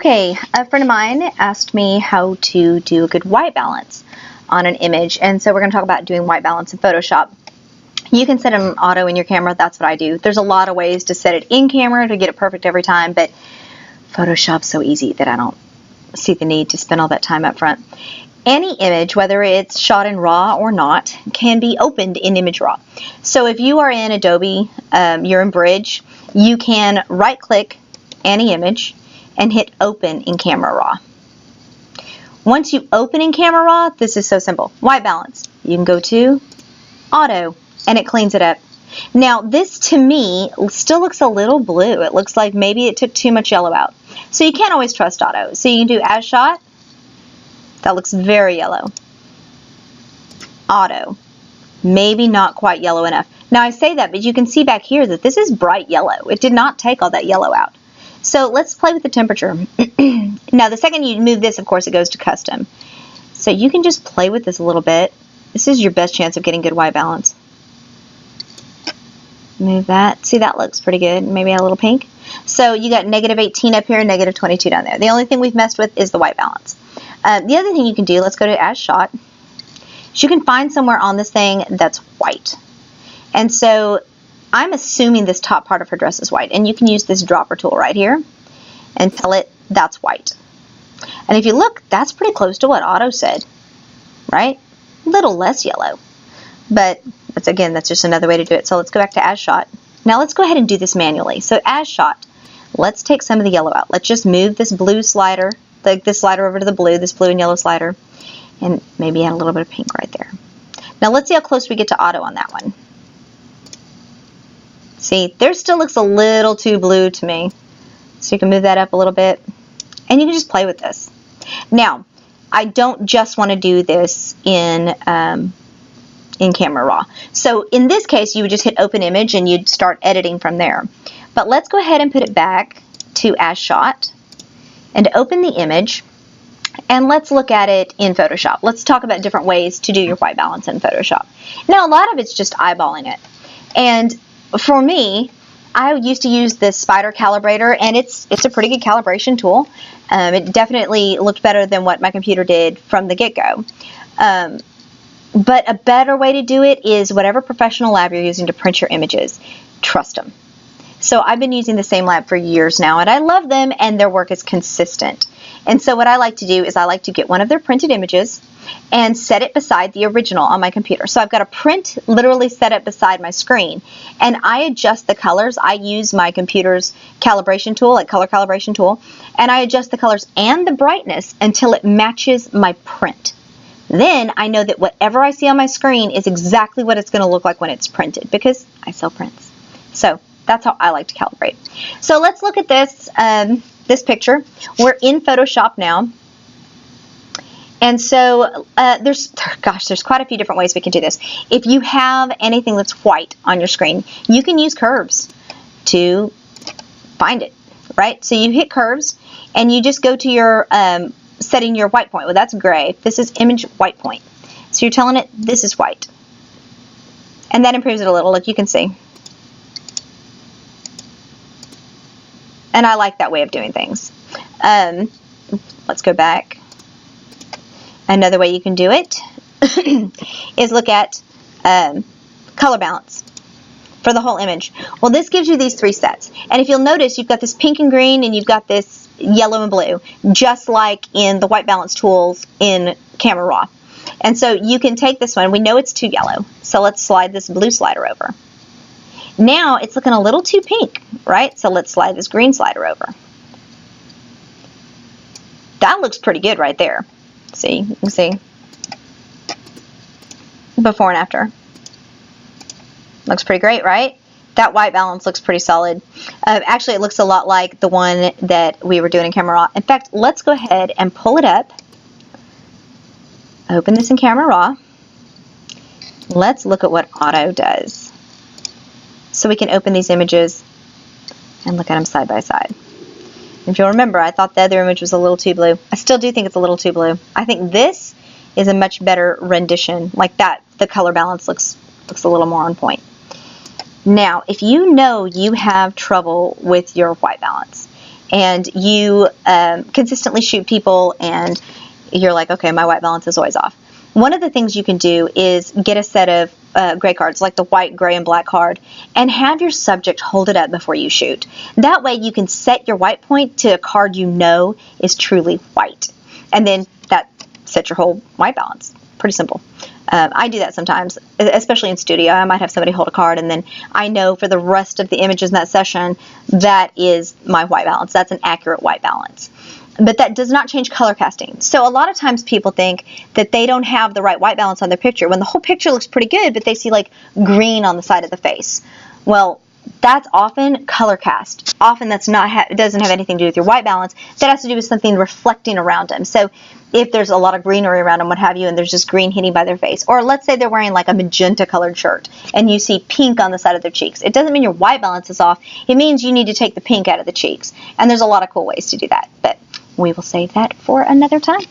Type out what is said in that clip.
Okay, a friend of mine asked me how to do a good white balance on an image, and so we're going to talk about doing white balance in Photoshop. You can set it on auto in your camera. That's what I do. There's a lot of ways to set it in camera to get it perfect every time, but Photoshop's so easy that I don't see the need to spend all that time up front. Any image, whether it's shot in RAW or not, can be opened in Image Raw. So if you are in Adobe, you're in Bridge, you can right-click any image and hit Open in Camera Raw. Once you open in Camera Raw, this is so simple. White balance. You can go to Auto, and it cleans it up. Now, this to me still looks a little blue. It looks like maybe it took too much yellow out. So you can't always trust Auto. So you can do As Shot. That looks very yellow. Auto. Maybe not quite yellow enough. Now I say that, but you can see back here that this is bright yellow. It did not take all that yellow out. So let's play with the temperature. Now the second you move this, of course, it goes to custom. So you can just play with this a little bit. This is your best chance of getting good white balance. Move that. See, that looks pretty good. Maybe add a little pink. So you got -18 up here and -22 down there. The only thing we've messed with is the white balance. The other thing you can do, let's go to As Shot. You can find somewhere on this thing that's white. And so I'm assuming this top part of her dress is white. And you can use this dropper tool right here and tell it that's white. And if you look, that's pretty close to what Auto said, right? A little less yellow. But again, that's just another way to do it. So let's go back to As Shot. Now let's go ahead and do this manually. So As Shot, let's take some of the yellow out. Let's just move this blue slider, this slider over to the blue, this blue and yellow slider, and maybe add a little bit of pink right there. Now let's see how close we get to Auto on that one. See, there still looks a little too blue to me. So you can move that up a little bit, and you can just play with this. Now, I don't just want to do this in Camera Raw. So in this case, you would just hit Open Image and you'd start editing from there. But let's go ahead and put it back to As Shot and open the image, and let's look at it in Photoshop. Let's talk about different ways to do your white balance in Photoshop. Now, a lot of it's just eyeballing it. And for me, I used to use this spider calibrator, and it's a pretty good calibration tool. It definitely looked better than what my computer did from the get-go. But a better way to do it is whatever professional lab you're using to print your images, trust them. So I've been using the same lab for years now, and I love them, and their work is consistent. And so what I like to do is I like to get one of their printed images and set it beside the original on my computer. So I've got a print literally set up beside my screen, and I adjust the colors. I use my computer's calibration tool, like color calibration tool, and I adjust the colors and the brightness until it matches my print. Then I know that whatever I see on my screen is exactly what it's going to look like when it's printed, because I sell prints. So that's how I like to calibrate. So let's look at this, this picture. We're in Photoshop now. And so there's quite a few different ways we can do this. If you have anything that's white on your screen, you can use curves to find it, right? So you hit curves and you just go to your setting your white point. Well, that's gray. This is image white point. So you're telling it this is white. And that improves it a little, like you can see. And I like that way of doing things. Let's go back. Another way you can do it is look at color balance for the whole image. Well, this gives you these three sets. And if you'll notice, you've got this pink and green, and you've got this yellow and blue, just like in the white balance tools in Camera Raw. And so you can take this one. We know it's too yellow, so let's slide this blue slider over. Now it's looking a little too pink, right? So let's slide this green slider over. That looks pretty good right there. See, you can see before and after. Looks pretty great, right? That white balance looks pretty solid. Actually, it looks a lot like the one that we were doing in Camera Raw. In fact, let's go ahead and pull it up. Open this in Camera Raw. Let's look at what Auto does. So we can open these images and look at them side by side. If you'll remember, I thought the other image was a little too blue. I still do think it's a little too blue. I think this is a much better rendition. Like that, the color balance looks a little more on point. Now, if you know you have trouble with your white balance, and you consistently shoot people and you're like, okay, my white balance is always off. One of the things you can do is get a set of gray cards, like the white, gray, and black card, and have your subject hold it up before you shoot. That way you can set your white point to a card you know is truly white. And then that sets your whole white balance. Pretty simple. I do that sometimes, especially in studio. I might have somebody hold a card, and then I know for the rest of the images in that session, that is my white balance. That's an accurate white balance. But that does not change color casting. So a lot of times people think that they don't have the right white balance on their picture when the whole picture looks pretty good, but they see like green on the side of the face. Well, that's often color cast. Often that's not it doesn't have anything to do with your white balance. That has to do with something reflecting around them. So if there's a lot of greenery around them, what have you, and there's just green hitting by their face, or let's say they're wearing like a magenta colored shirt and you see pink on the side of their cheeks, it doesn't mean your white balance is off. It means you need to take the pink out of the cheeks. And there's a lot of cool ways to do that, but we will save that for another time.